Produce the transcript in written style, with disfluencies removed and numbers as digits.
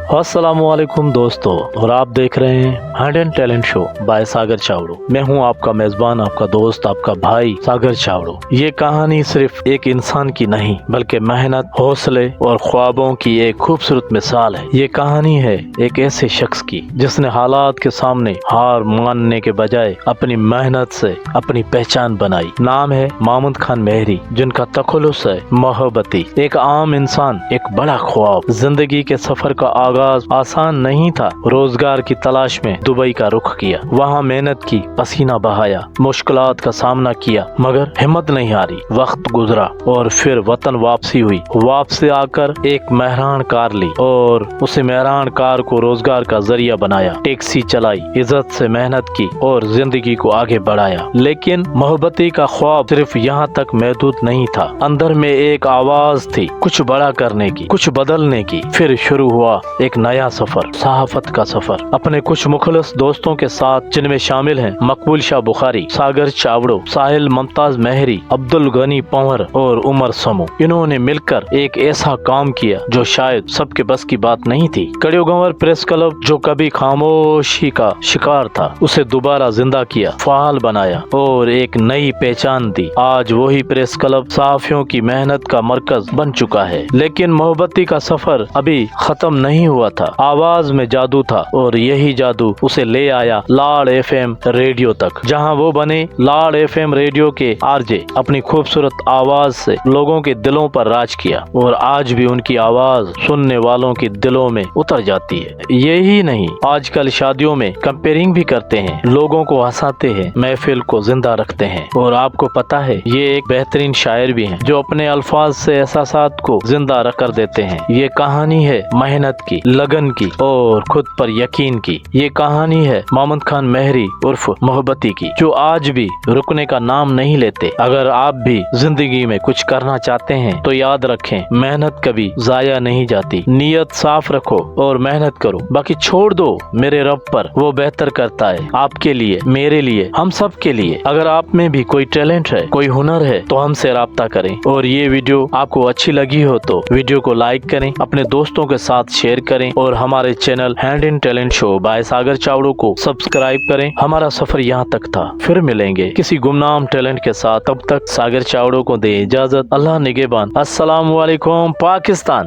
अस्सलामुअलैकुम दोस्तों, और आप देख रहे हैं hand and talent show by Sagar Chawdo. मैं हूं आपका मेजबान, आपका दोस्त, आपका भाई सागर चावड़ो। ये कहानी सिर्फ एक इंसान की नहीं बल्कि मेहनत, हौसले और ख्वाबों की एक खूबसूरत मिसाल है। ये कहानी है एक ऐसे शख्स की जिसने हालात के सामने हार मानने के बजाय अपनी मेहनत से अपनी पहचान बनाई। नाम है मामूद खान मेहरी, जिनका तखल्लुस है मोहब्बती। एक आम इंसान, एक बड़ा ख्वाब। जिंदगी के सफर का आगाज आसान नहीं था। रोजगार की तलाश में दुबई का रुख किया, वहाँ मेहनत की, पसीना बहाया, मुश्किलात का सामना किया, मगर हिम्मत नहीं हारी। वक्त गुजरा और फिर वतन वापसी हुई। वापसी आकर एक मेहरान कार ली और उसे मेहरान कार को रोजगार का जरिया बनाया। टैक्सी चलाई, इज्जत से मेहनत की और जिंदगी को आगे बढ़ाया। लेकिन मोहब्बती का ख्वाब सिर्फ यहाँ तक महदूद नहीं था। अंदर में एक आवाज थी, कुछ बड़ा करने की, कुछ बदलने की। फिर शुरू हुआ एक नया सफर, सहाफत का सफर। अपने कुछ मुखलिस दोस्तों के साथ, जिनमें शामिल हैं मकबूल शाह बुखारी, सागर चावड़ो, साहिल मुमताज मेहरी, अब्दुल गनी पंवर और उमर समू। इन्होंने मिलकर एक ऐसा काम किया जो शायद सबके बस की बात नहीं थी। कड़ियो गंवर प्रेस क्लब, जो कभी खामोशी का शिकार था, उसे दोबारा जिंदा किया, फाल बनाया और एक नई पहचान दी। आज वही प्रेस क्लब सहाफियों की मेहनत का मरकज बन चुका है। लेकिन मोहब्बती का सफर अभी खत्म नहीं हुआ था। आवाज में जादू था और यही जादू उसे ले आया लाड एफएम रेडियो तक, जहां वो बने लाड एफएम रेडियो के आरजे। अपनी खूबसूरत आवाज से लोगों के दिलों पर राज किया और आज भी उनकी आवाज सुनने वालों के दिलों में उतर जाती है। यही नहीं, आजकल शादियों में कंपेयरिंग भी करते हैं, लोगों को हंसाते हैं, महफिल को जिंदा रखते हैं। और आपको पता है, ये एक बेहतरीन शायर भी हैं जो अपने अल्फाज से एहसासात को जिंदा रख कर देते हैं। ये कहानी है मेहनत की, लगन की और खुद पर यकीन की। ये कहानी है मामूद खान मेहरी उर्फ मोहब्बती की, जो आज भी रुकने का नाम नहीं लेते। अगर आप भी जिंदगी में कुछ करना चाहते हैं तो याद रखें, मेहनत कभी जाया नहीं जाती। नियत साफ रखो और मेहनत करो, बाकी छोड़ दो मेरे रब पर, वो बेहतर करता है आपके लिए, मेरे लिए, हम सब के लिए। अगर आप में भी कोई टैलेंट है, कोई हुनर है, तो हमसे राब्ता करें। और ये वीडियो आपको अच्छी लगी हो तो वीडियो को लाइक करें, अपने दोस्तों के साथ शेयर करें और हमारे channel hand and talent show by Sagar Chawdo को सब्सक्राइब करें। हमारा सफर यहाँ तक था, फिर मिलेंगे किसी गुमनाम टैलेंट के साथ। तब तक सागर चावड़ो को दे इजाजत। अल्लाह निगहबान। अस्सलाम वालेकुम पाकिस्तान।